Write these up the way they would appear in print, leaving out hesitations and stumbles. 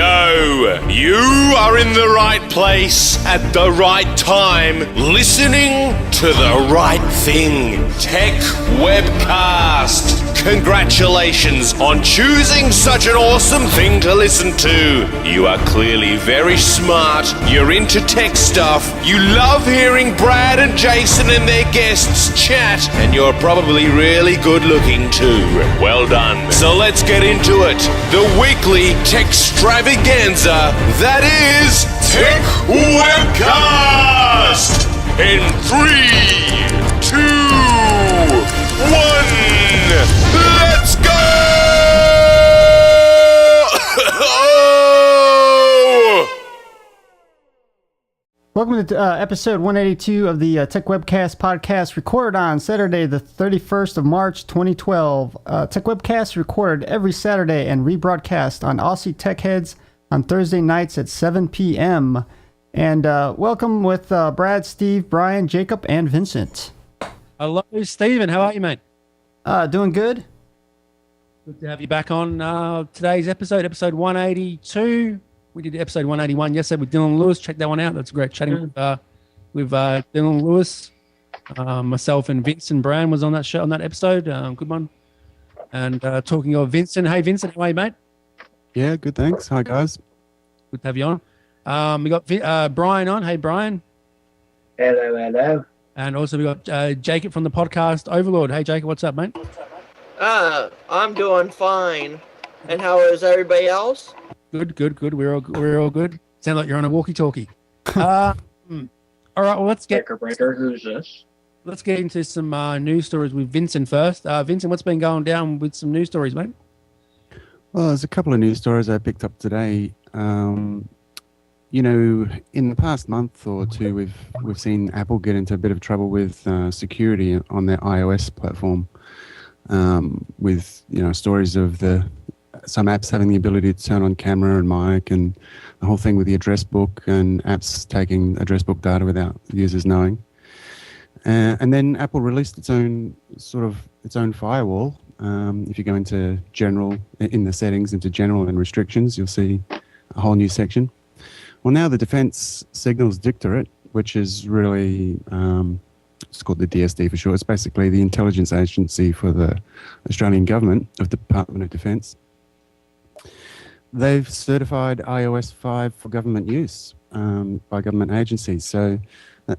Yo, you are in the right place at the right time, listening to the right thing. Techwebcast. Congratulations on choosing such an awesome thing to listen to. You are clearly very smart, you're into tech stuff, you love hearing Brad and Jason and their guests chat, and you're probably really good looking too. Well done. So let's get into it. The weekly tech extravaganza that is Techwebcast. In 3, 2, 1, let's go! Welcome to episode 182 of the Techwebcast podcast, recorded on Saturday, the 31st of March, 2012. Techwebcast recorded every Saturday and rebroadcast on Aussie Tech Heads on Thursday nights at 7 p.m. And welcome with Brad, Steve, Brian, Jacob, and Vincent. Hello, Stephen. How are you, mate? Doing good. Good to have you back on today's episode 182. We did episode 181 yesterday with Dylan Lewis. Check that one out. That's great chatting with Dylan Lewis. Myself and Vincent Brown was on that show, on that episode. Good one. And talking of Vincent. Hey, Vincent. How are you, mate? Yeah, good, thanks. Hi, guys. Good to have you on. We got Brian on. Hey, Brian. Hello. And also we got Jacob from the podcast Overlord. Hey, Jacob, what's up, mate? I'm doing fine. And how is everybody else? Good. We're all good. Sound like you're on a walkie-talkie. All right. Well, let's get. Breaker. Who's this? Let's get into some news stories with Vincent first. Vincent, what's been going down with some news stories, mate? Well, there's a couple of news stories I picked up today. You know, in the past month or two, we've seen Apple get into a bit of trouble with security on their iOS platform, with stories of some apps having the ability to turn on camera and mic, and the whole thing with the address book and apps taking address book data without users knowing. And then Apple released its own firewall. If you go into general, in the settings, into general and restrictions, you'll see a whole new section. Well, now the Defence Signals Directorate, which is really, it's called the DSD for short. It's basically the intelligence agency for the Australian government of the Department of Defence. They've certified iOS 5 for government use by government agencies. So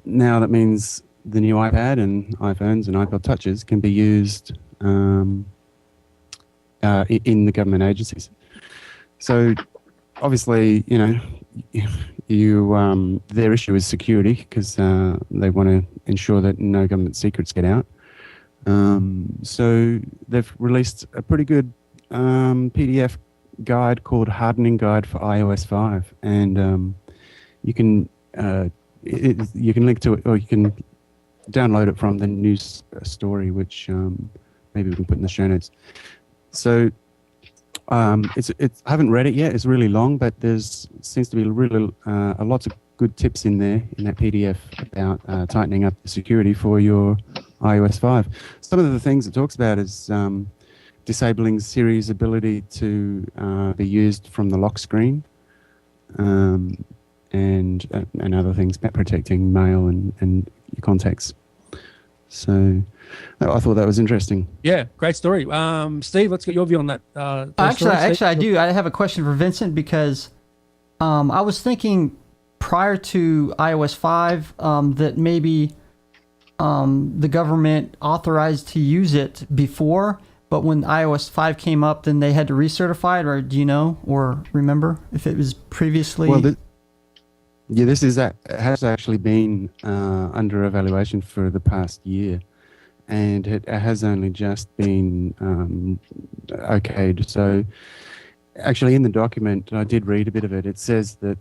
now that means the new iPad and iPhones and iPod Touches can be used in the government agencies. So obviously, their issue is security, because they want to ensure that no government secrets get out. So they've released a pretty good PDF guide called Hardening Guide for iOS 5, and you can link to it, or you can download it from the news story, which maybe we can put in the show notes. So I haven't read it yet. It's really long, but seems to be really a lot of good tips in there in that PDF about tightening up the security for your iOS 5. Some of the things it talks about is disabling Siri's ability to be used from the lock screen, and other things about protecting mail and your contacts. So I thought that was interesting. Yeah, great story. Steve, let's get your view on that. Actually, I do. I have a question for Vincent, because I was thinking prior to iOS 5 that maybe the government authorized to use it before, but when iOS 5 came up, then they had to recertify it, or do you know or remember if it was previously? Well, this has actually been under evaluation for the past year, and it has only just been okayed. So actually in the document, I did read a bit of it. It says that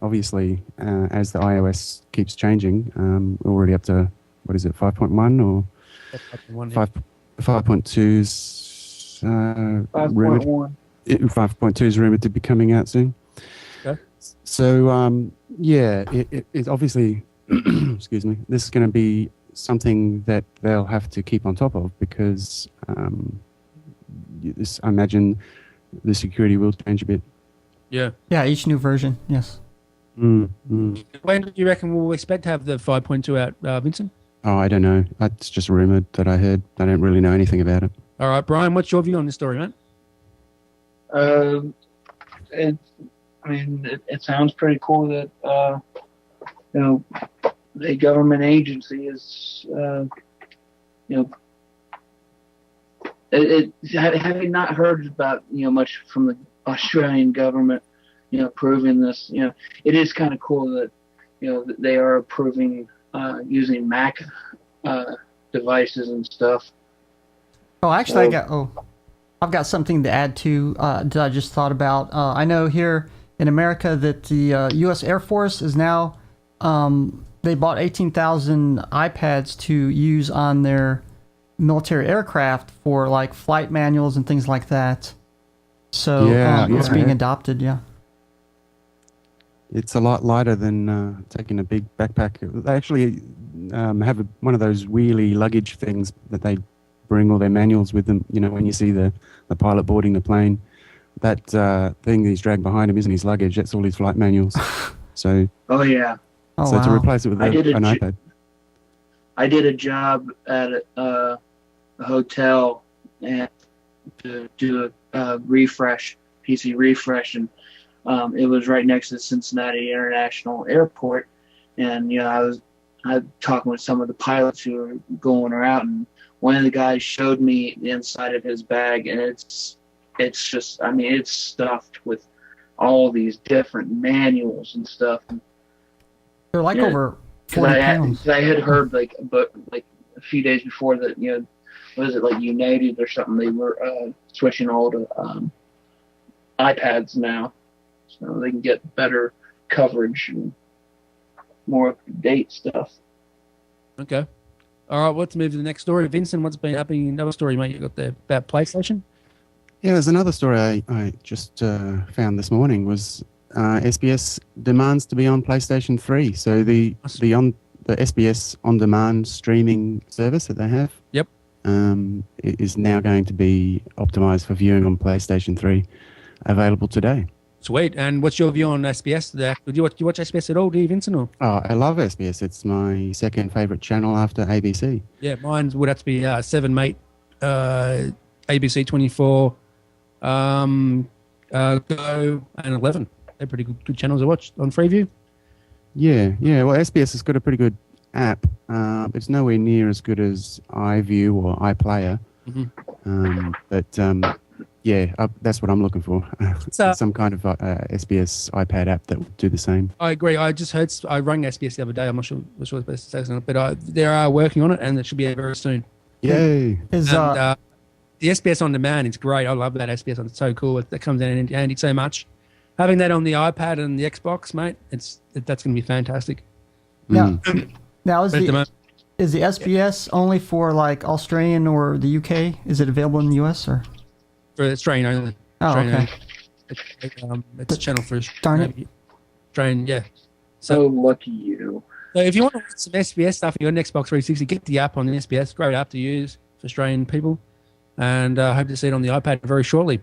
obviously as the iOS keeps changing, we're already up to, 5.1 or 5.2's 5.1. 5.2 is rumored to be coming out soon. Okay. So it obviously excuse me, this is going to be something that they'll have to keep on top of, because I imagine the security will change a bit. Yeah. Yeah, each new version. Yes. Mm, mm. When do you reckon we'll expect to have the 5.2 out, Vincent? Oh, I don't know. It's just rumored that I heard. I don't really know anything about it. All right, Brian, what's your view on this story, mate? It, it sounds pretty cool that you know, a government agency is having not heard about much from the Australian government approving this. It is kind of cool that that they are approving using Mac devices and stuff. Oh, actually, I've got something to add to that I just thought about. I know here in America that the U.S. Air Force is now they bought 18,000 iPads to use on their military aircraft for like flight manuals and things like that. So it's being adopted. Yeah. It's a lot lighter than taking a big backpack. They actually have one of those wheelie luggage things that they bring all their manuals with them. When you see the pilot boarding the plane, that thing he's dragged behind him isn't his luggage. That's all his flight manuals. So. Oh yeah. So to replace it with an iPad. I did a job at a hotel and to do a PC refresh, and it was right next to the Cincinnati International Airport. And I was talking with some of the pilots who were going around, and one of the guys showed me the inside of his bag, and it's just, it's stuffed with all these different manuals and stuff. They're like over 40 pounds. I had heard like a few days before that, what is it, like United or something, they were switching all to iPads now, so they can get better coverage and more up-to-date stuff. Okay. All right, let's move to the next story. Vincent, what's been happening? Another story, mate, you got there about PlayStation? Yeah, there's another story I just found this morning was SBS demands to be on PlayStation 3. So the SBS on-demand streaming service that they have, yep, is now going to be optimized for viewing on PlayStation 3, available today. Sweet. And what's your view on SBS? Do you watch SBS at all, do you, Vincent? Or? Oh, I love SBS. It's my second favorite channel after ABC. Yeah, mine would have to be 7, mate, ABC 24, Go, and 11. They're pretty good channels to watch on Freeview. Yeah. Well, SBS has got a pretty good app. It's nowhere near as good as iView or iPlayer. Mm-hmm. But that's what I'm looking for. Some kind of SBS iPad app that will do the same. I agree. I just heard, I rang SBS the other day. I'm not sure what's the best to say, but they are working on it, and it should be very soon. Yay! The SBS on demand is great. I love that SBS. It's so cool. That comes in handy so much. Having that on the iPad and the Xbox, mate, that's going to be fantastic. Now is the SBS only for like Australian or the UK? Is it available in the US or? For Australian only. Oh, Australian okay. only. It's a channel for Australian, yeah. So lucky you. So if you want to watch some SBS stuff on your Xbox 360, get the app on the SBS. Great app to use for Australian people, and hope to see it on the iPad very shortly.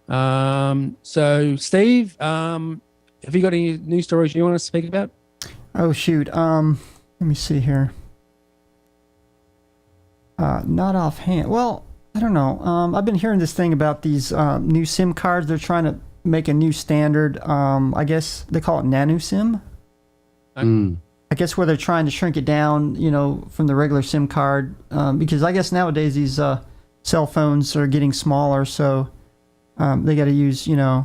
So Steve, have you got any news stories you want to speak about? Oh shoot. Let me see here. Not offhand. Well, I don't know. I've been hearing this thing about these new SIM cards. They're trying to make a new standard. I guess they call it nano SIM. I guess where they're trying to shrink it down, from the regular SIM card, because I guess nowadays these cell phones are getting smaller, so they got to use, of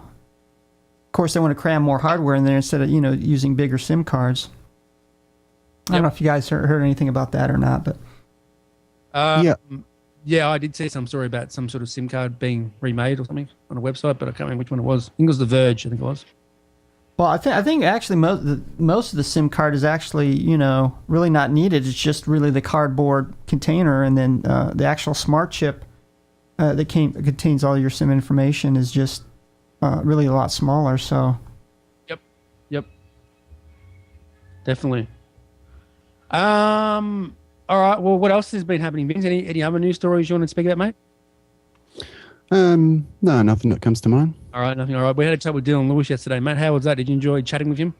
course they want to cram more hardware in there instead of, using bigger SIM cards. I don't know if you guys heard anything about that or not, but yeah, I did see some story about some sort of SIM card being remade or something on a website, but I can't remember which one it was. I think it was The Verge. I think it was. Well, I think actually most of the SIM card is actually really not needed. It's just really the cardboard container, and then the actual smart chip that contains all your SIM information is just really a lot smaller. So. Yep. Definitely. All right. Well, what else has been happening, Vince? Any other news stories you want to speak about, mate? No, nothing that comes to mind. All right, nothing. All right. We had a chat with Dylan Lewis yesterday, mate. How was that? Did you enjoy chatting with him?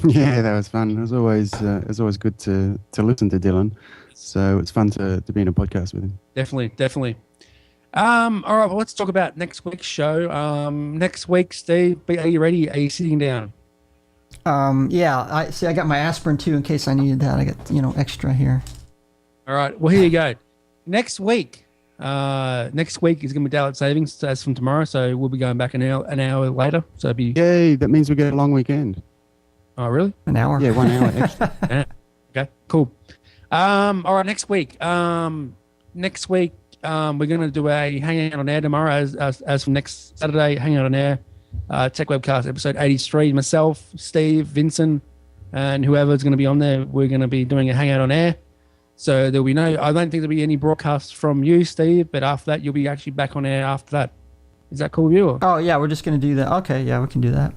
Yeah, that was fun. It was always good to listen to Dylan. So it's fun to be in a podcast with him. Definitely. All right. Well, let's talk about next week's show. Next week, Steve, are you ready? Are you sitting down? Yeah. I got my aspirin too in case I needed that. I got extra here. All right. Well, here you go. Next week is going to be daylight savings as from tomorrow, so we'll be going back an hour later. So it'll be. Yay! That means we get a long weekend. Oh, really? An hour. Yeah, 1 hour extra. Yeah. Okay. Cool. All right. Next week. We're going to do a hangout on air tomorrow, as from next Saturday. Hangout on air, Techwebcast episode 83. Myself, Steve, Vincent, and whoever's going to be on there. We're going to be doing a hangout on air. So there'll be I don't think there'll be any broadcasts from you, Steve. But after that, you'll be actually back on air after that. Is that cool with you? Or? Oh yeah, we're just gonna do that. Okay, yeah, we can do that.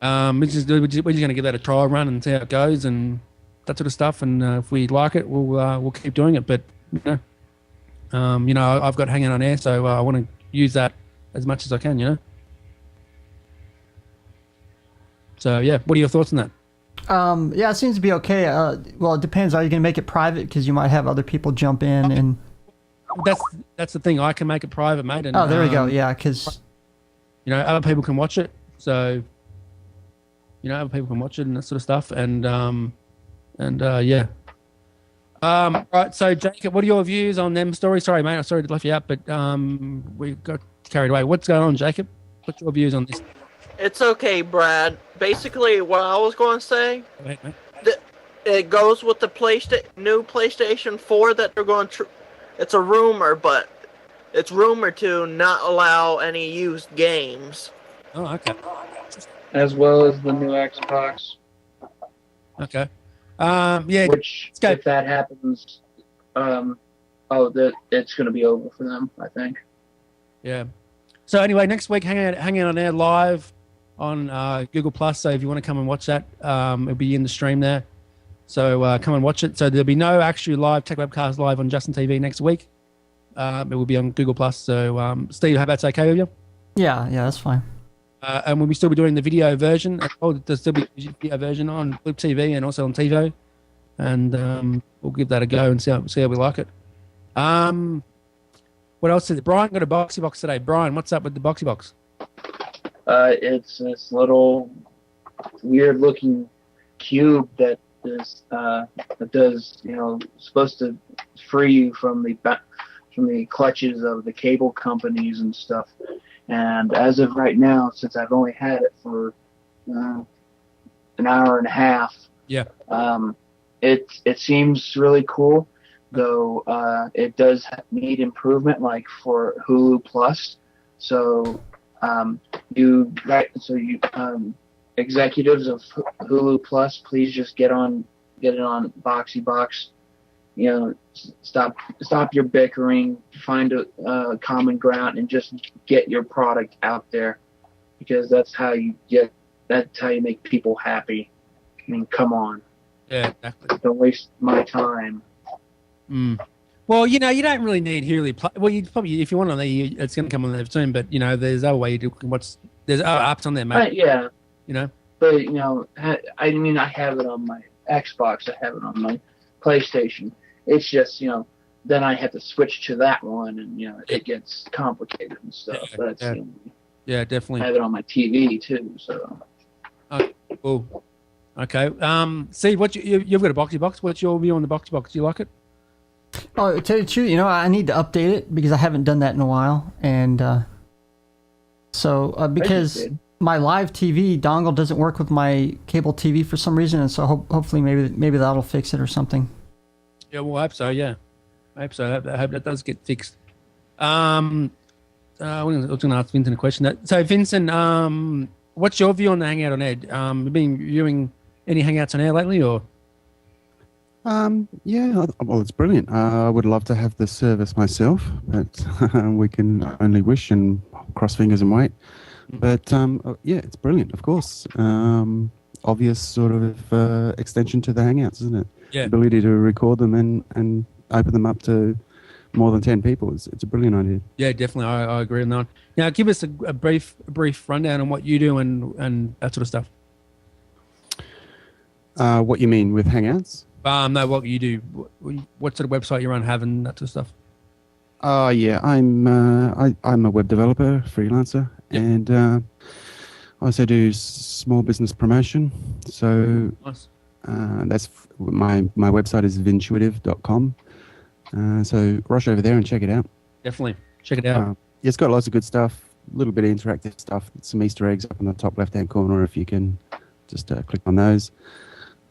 We're just going to give that a trial run and see how it goes and that sort of stuff. And if we like it, we'll keep doing it. But I've got hanging on air, so I want to use that as much as I can. So yeah, what are your thoughts on that? Yeah, it seems to be okay. Well, it depends. Are you gonna make it private? Because you might have other people jump in and. That's the thing. I can make it private, mate. And, there we go. Yeah, because. Other people can watch it. So. Other people can watch it and that sort of stuff. And yeah. Right. So Jacob, what are your views on them stories? Sorry, mate. I'm sorry to left you out, but we got carried away. What's going on, Jacob? What's your views on this? It's okay, Brad. Basically, what I was going to say, Go ahead, mate. it goes with the new PlayStation 4 that they're going to. It's a rumor, but it's rumored to not allow any used games. Oh, okay. As well as the new Xbox. Okay. Yeah. Which, if that happens, it's going to be over for them, I think. Yeah. So anyway, next week, hang out on air live on Google Plus. So if you want to come and watch that, it'll be in the stream there. So come and watch it. So there'll be no actual live Tech Webcast live on Justin TV next week. It will be on Google Plus. So Steve, how that's okay with you? Yeah, that's fine. And we'll still be doing the video version. There'll still be a video version on Flip TV and also on TiVo. And we'll give that a go and see how we like it. What else is it? Brian got a boxy box today. Brian, what's up with the boxy box? It's this little weird-looking cube that does supposed to free you from the clutches of the cable companies and stuff. And as of right now, since I've only had it for an hour and a half, yeah, it seems really cool. Though it does need improvement, like for Hulu Plus. So executives of Hulu Plus, please just get it on Boxy Box. Stop your bickering, find a common ground, and just get your product out there, because that's how you make people happy. I mean, come on. Yeah, exactly. Don't waste my time. Well, you don't really need Hulu. Well, you probably, if you want on there, it's going to come on there soon. But there's other way you can watch. There's other apps on there, mate. Yeah. But I mean, I have it on my Xbox. I have it on my PlayStation. It's just then I have to switch to that one, and it gets complicated and stuff. Yeah, definitely. I have it on my TV too. So. Cool. Okay. Steve, you've got a boxy box. What's your view on the boxy box? Do you like it? Oh, to tell you the truth, I need to update it because I haven't done that in a while, and because my live TV dongle doesn't work with my cable TV for some reason, and so hopefully maybe that'll fix it or something. Yeah, well, I hope so. Yeah, I hope so. I hope that does get fixed. I was going to ask Vincent a question. So, Vincent, what's your view on the Hangout on Air? Have you been viewing any Hangouts on Air lately, or? Yeah, well, it's brilliant. I would love to have this service myself, but we can only wish and cross fingers and wait. But yeah, it's brilliant, of course. Obvious sort of extension to the Hangouts, isn't it? Yeah. Ability to record them and open them up to more than 10 people. It's a brilliant idea. Yeah, definitely. I agree on that one. Now, give us a brief rundown on what you do and that sort of stuff. What you mean with Hangouts? No, what you do, what sort of website you run, having that sort of stuff. Oh yeah, I'm a web developer, freelancer, and I also do small business promotion. So Nice. that's my website is vintuitive.com. So rush over there and check it out. Definitely check it out. It's got lots of good stuff, a little bit of interactive stuff, some Easter eggs up in the top left-hand corner if you can just click on those.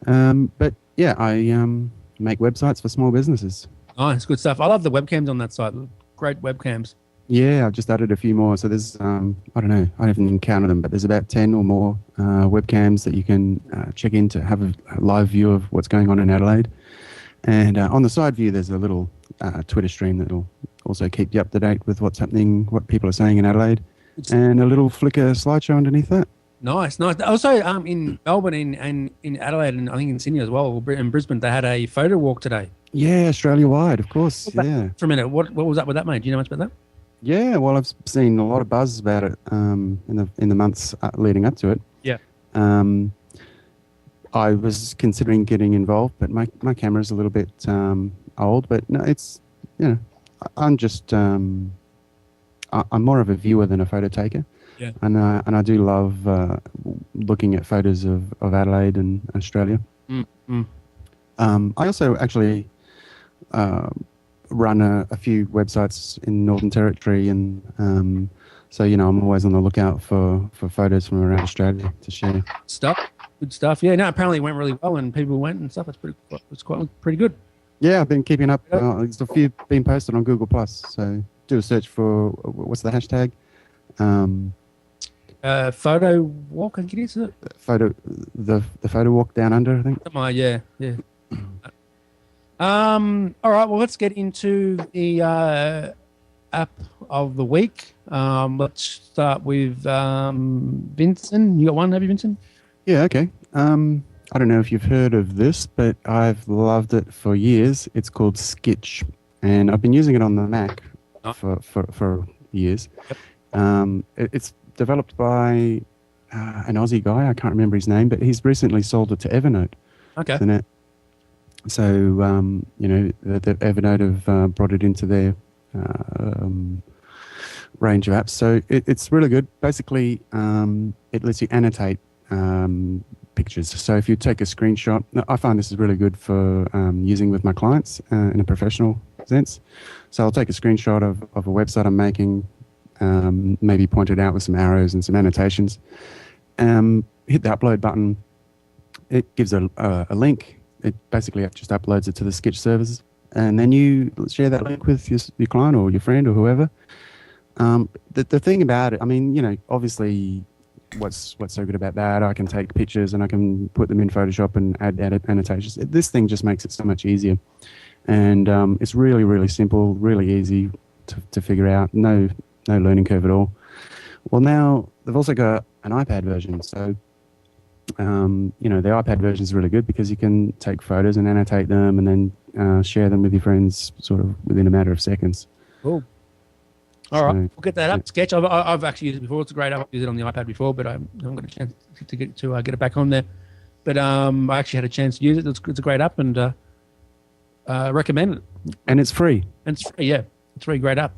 But yeah, I make websites for small businesses. Nice, good stuff. I love the webcams on that site. Great webcams. Yeah, I've just added a few more. So there's, I don't know, I haven't even counted them, but there's about 10 or more webcams that you can check in to have a live view of what's going on in Adelaide. And on the side view, there's a little Twitter stream that'll also keep you up to date with what's happening, what people are saying in Adelaide, and a little Flickr slideshow underneath that. Nice. Also, in Melbourne and in Adelaide and I think in Sydney as well, in Brisbane, they had a photo walk today. Yeah, Australia-wide, of course. Yeah. For a minute, what was that with that, mate? Do you know much about that? Yeah, well, I've seen a lot of buzz about it in the months leading up to it. Yeah. I was considering getting involved, but my camera's a little bit old. But no, it's I'm just I'm more of a viewer than a photo taker. Yeah. And I do love looking at photos of Adelaide and Australia. I also actually run a few websites in Northern Territory, and so I'm always on the lookout for photos from around Australia to share. Good stuff. Yeah, no, apparently it went really well and people went and stuff. It's quite pretty good. Yeah, I've been keeping up. There's a few being posted on Google Plus. So do a search for what's the hashtag? Photo walk, I think it is, isn't it? The photo walk down under, I think. Yeah. All right, well, let's get into the app of the week. Let's start with Vincent. You got one, have you, Vincent? Yeah, okay. I don't know if you've heard of this, but I've loved it for years. It's called Skitch, and I've been using it on the Mac for years. Yep. It's developed by an Aussie guy. I can't remember his name, but he's recently sold it to Evernote. Okay. So, the Evernote have brought it into their range of apps. So it's really good. Basically, it lets you annotate pictures. So if you take a screenshot, I find this is really good for using with my clients in a professional sense. So I'll take a screenshot of a website I'm making, maybe point it out with some arrows and some annotations, hit the upload button. It gives a link. It basically just uploads it to the Sketch services, and then you share that link with your client or your friend or whoever. The thing about it, I mean, obviously, what's so good about that? I can take pictures and I can put them in Photoshop and add annotations. This thing just makes it so much easier, and it's really, really simple, really easy to figure out. No learning curve at all. Well, now they've also got an iPad version, so. The iPad version is really good because you can take photos and annotate them and then share them with your friends sort of within a matter of seconds. Cool. All right, we'll get that up. Sketch. I've actually used it before. It's a great app. I've used it on the iPad before, but I haven't got a chance to get it back on there. But I actually had a chance to use it. It's a great app and recommend it. And it's free. It's free, yeah. It's a really great app.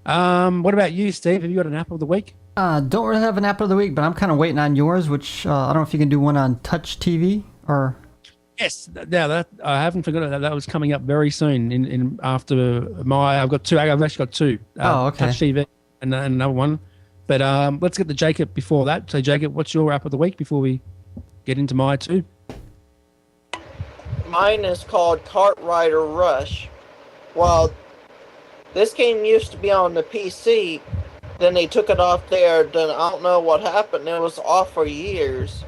What about you, Steve? Have you got an app of the week? Don't really have an app of the week, but I'm kind of waiting on yours, which I don't know if you can do one on Touch TV or. Yes, that I haven't forgotten that was coming up very soon. In after I've got two. I've actually got two. Okay. Touch TV and another one, but let's get to Jacob before that. So Jacob, what's your app of the week before we get into my two? Mine is called Kart Rider Rush. Well, this game used to be on the PC. Then they took it off there. Then I don't know what happened. It was off for years.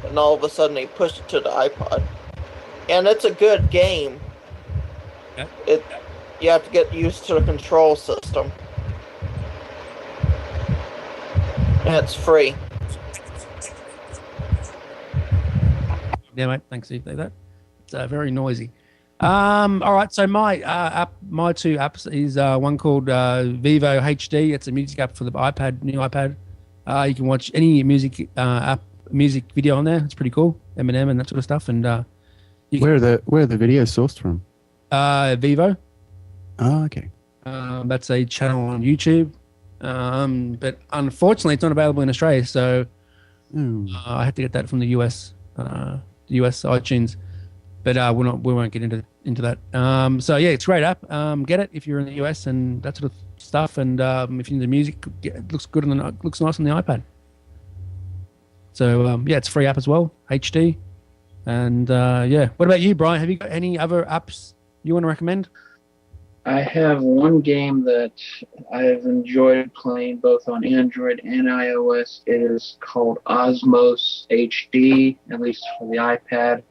And all of a sudden they pushed it to the iPod. And it's a good game. Okay. You have to get used to the control system. And it's free. Yeah, mate. Thanks, Steve. Take that. It's very noisy. All right. So my two apps is one called Vivo HD. It's a music app for the iPad, new iPad. You can watch any music video on there. It's pretty cool, Eminem and that sort of stuff. And Where are the videos sourced from? Vivo. Oh, okay. That's a channel on YouTube. But unfortunately, it's not available in Australia. So I had to get that from the US iTunes. But we won't get into that. So yeah, it's a great app. Get it if you're in the US and that sort of stuff. And if you're into music, it looks good looks nice on the iPad. So yeah, it's a free app as well, HD. And yeah, what about you, Brian? Have you got any other apps you want to recommend? I have one game that I've enjoyed playing both on Android and iOS. It is called Osmos HD, at least for the iPad.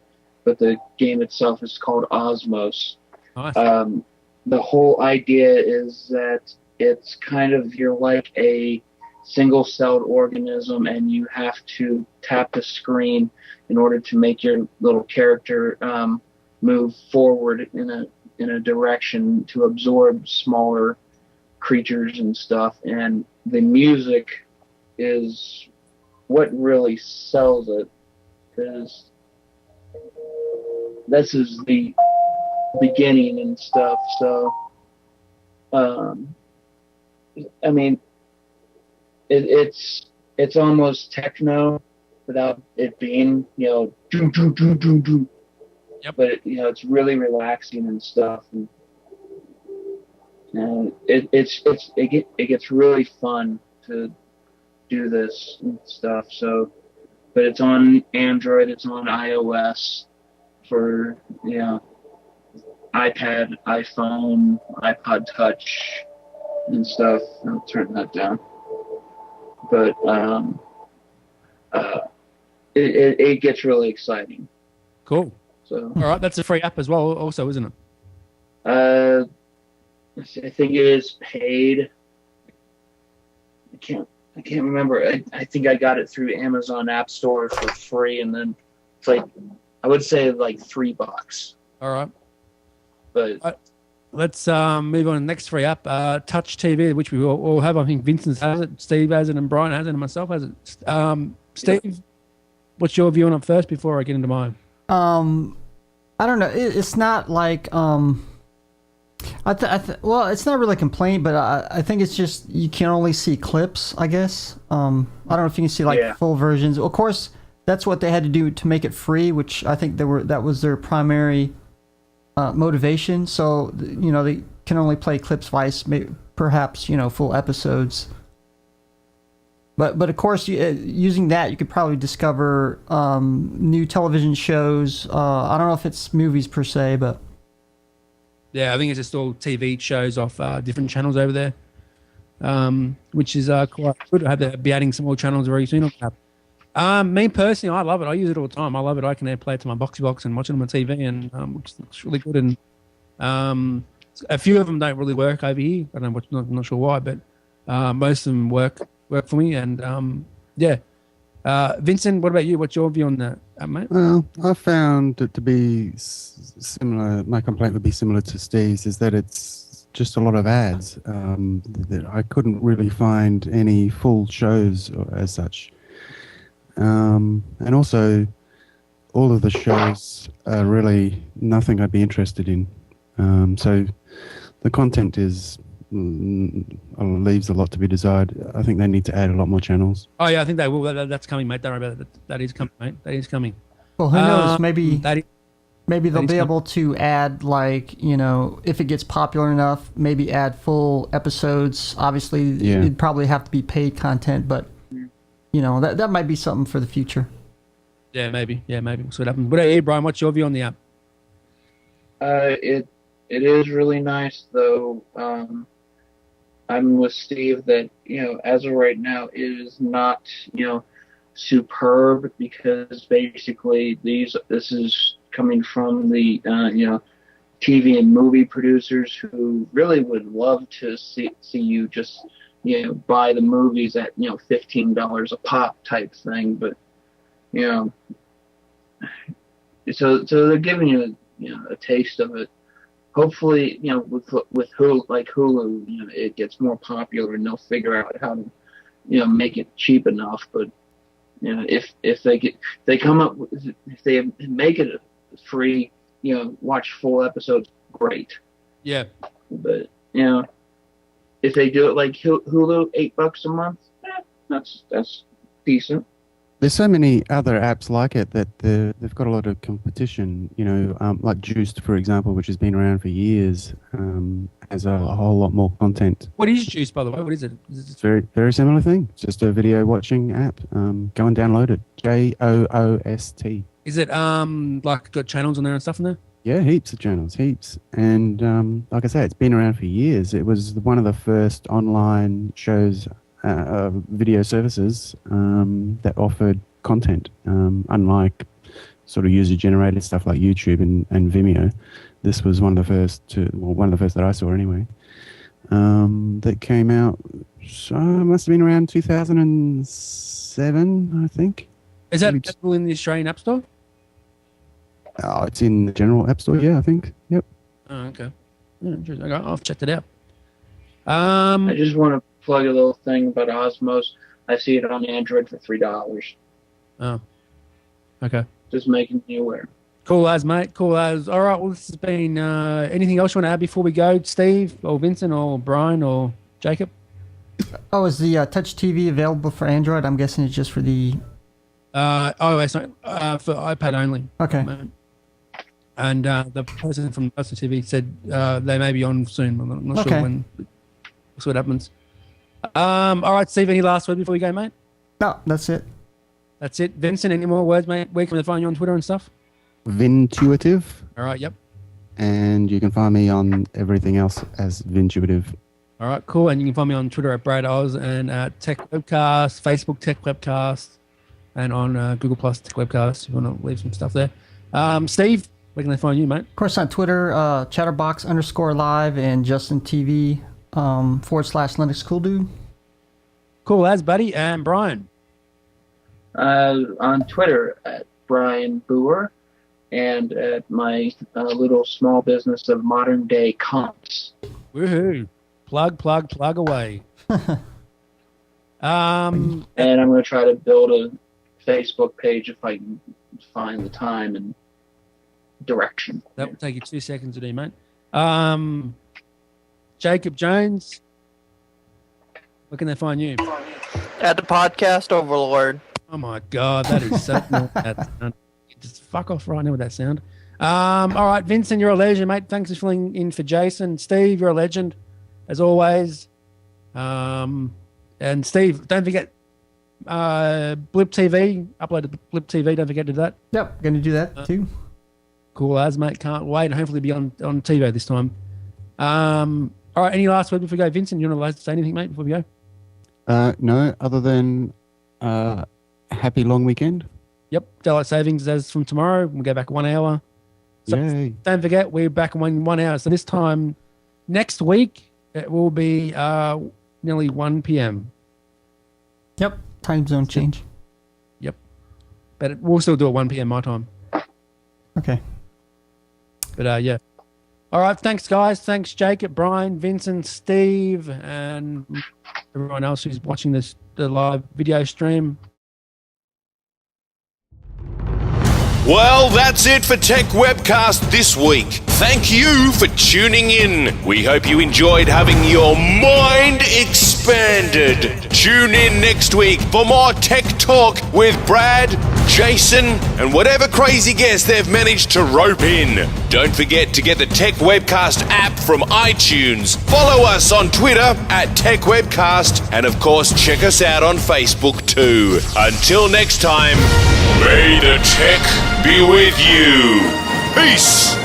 But the game itself is called Osmos. Nice. The whole idea is that it's kind of, you're like a single-celled organism, and you have to tap the screen in order to make your little character move forward in a direction to absorb smaller creatures and stuff. And the music is what really sells it, because this is the beginning and stuff. So, I mean, it's almost techno without it being, doom, doom, doom, doom, doom. Yep. But it's really relaxing and stuff, and it gets really fun to do this and stuff. So, but it's on Android, it's on iOS. For iPad, iPhone, iPod Touch, and stuff. I'll turn that down. But it gets really exciting. Cool. So all right, that's a free app as well, also, isn't it? I think it is paid. I can't remember. I think I got it through Amazon App Store for free, and then it's like, I would say like $3. All right. But let's move on to the next free app, Touch TV, which we all have. I think Vincent has it, Steve has it, and Brian has it, and myself has it. Steve, what's your view on it first before I get into mine? I don't know. It's not like well, it's not really a complaint, but I think it's just you can only see clips, I guess. I don't know if you can see full versions. Of course, that's what they had to do to make it free, which I think that was their primary motivation. So they can only play clips twice, maybe, perhaps full episodes. But of course, using that, you could probably discover new television shows. I don't know if it's movies per se, but yeah, I think it's just all TV shows off different channels over there, which is quite good. I hope they'll be adding some more channels very soon on that. Me personally, I love it. I use it all the time. I love it. I can play it to my Boxy Box and watch it on my TV, and looks really good. And a few of them don't really work over here. I'm not sure why, but most of them work for me. And yeah, Vincent, what about you? What's your view on that, mate? Well, I found it to be similar. My complaint would be similar to Steve's, is that it's just a lot of ads. That I couldn't really find any full shows as such. And also, all of the shows are really nothing I'd be interested in. So the content leaves a lot to be desired. I think they need to add a lot more channels. Oh yeah, I think they will. That's coming, mate. Don't worry about it. That is coming, mate. That is coming. Well, who knows? Maybe they'll be coming. able to add, if it gets popular enough, maybe add full episodes. Obviously, it'd probably have to be paid content, but that might be something for the future. Yeah, maybe. We'll see what happens. But hey, Brian, what's your view on the app? It is really nice, though. I'm with Steve that as of right now, it is not superb, because basically this is coming from the TV and movie producers who really would love to see you just buy the movies at $15 a pop type thing, but so they're giving you a taste of it. Hopefully, with Hulu, it gets more popular and they'll figure out how to, make it cheap enough. But if they make it free, watch full episodes, great. Yeah. But if they do it like Hulu, $8 a month, that's decent. There's so many other apps like it that they've got a lot of competition. Like Juiced, for example, which has been around for years, has a whole lot more content. What is Juice, by the way? What is it? It's very, very similar thing. It's just a video watching app. Go and download it. JOOST. Is it like got channels on there and stuff in there? Yeah, heaps of channels, heaps. And like I say, it's been around for years. It was one of the first online shows, video services that offered content, unlike sort of user-generated stuff like YouTube and Vimeo. This was one of the first that I saw anyway, that came out. So it must have been around 2007, I think. Is that available in the Australian App Store? Oh, it's in the general App Store, yeah, I think. Yep. Oh, okay. Yeah, interesting. Okay, I've checked it out. I just want to plug a little thing about Osmos. I see it on Android for $3. Oh, okay. Just making you aware. Cool as, mate. Cool as. All right. Well, this has been. Anything else you want to add before we go, Steve, or Vincent, or Brian, or Jacob? Oh, is the Touch TV available for Android? I'm guessing it's just for the iOS, for iPad only. Okay. And the person from Touch TV said they may be on soon. I'm not Okay. sure when. We'll see what happens. All right, Steve. Any last word before we go, mate? No, that's it. That's it. Vincent, any more words, mate? Where can they find you on Twitter and stuff? Vintuitive. All right. Yep. And you can find me on everything else as Vintuitive. All right, cool. And you can find me on Twitter at Brad Oz and at Techwebcast, Facebook Techwebcast, and on Google Plus Techwebcast if you want to leave some stuff there. Steve, where can they find you, mate? Of course, on Twitter, Chatterbox_live and Justin TV /Linux Cool Dude. Cool as, buddy. And Brian? On Twitter at Brian Boer and at my little small business of modern day comps. Woohoo. Plug away. And I'm going to try to build a Facebook page if I can find the time and direction. That will take you 2 seconds to do, mate. Jacob Jones, where can they find you? At the Podcast Overlord. Oh my God, that is so cool. That sound. Just fuck off right now with that sound. All right, Vincent, you're a legend, mate. Thanks for filling in for Jason. Steve, you're a legend, as always. And Steve, don't forget Blip TV. Upload to Blip TV. Don't forget to do that. Yep, going to do that too. Cool as, mate. Can't wait. Hopefully be on TV this time. All right, any last word before we go? Vincent, you want to say anything, mate, before we go? No, other than happy long weekend. Yep, daylight savings as from tomorrow. We'll go back 1 hour. So Yay. don't forget, we're back in 1 hour. So this time next week, it will be nearly 1 p.m. Yep, time zone change. Yep. But we'll still do it 1 p.m. my time. Okay. But yeah. All right, thanks, guys. Thanks, Jacob, Brian, Vincent, Steve, and everyone else who's watching the live video stream. Well, that's it for Tech Webcast this week. Thank you for tuning in. We hope you enjoyed having your mind expanded. Tune in next week for more tech talk with Brad, Jason, and whatever crazy guest they've managed to rope in. Don't forget to get the Tech Webcast app from iTunes. Follow us on Twitter at Tech Webcast, and of course check us out on Facebook too. Until next time, may the tech be with you. Peace.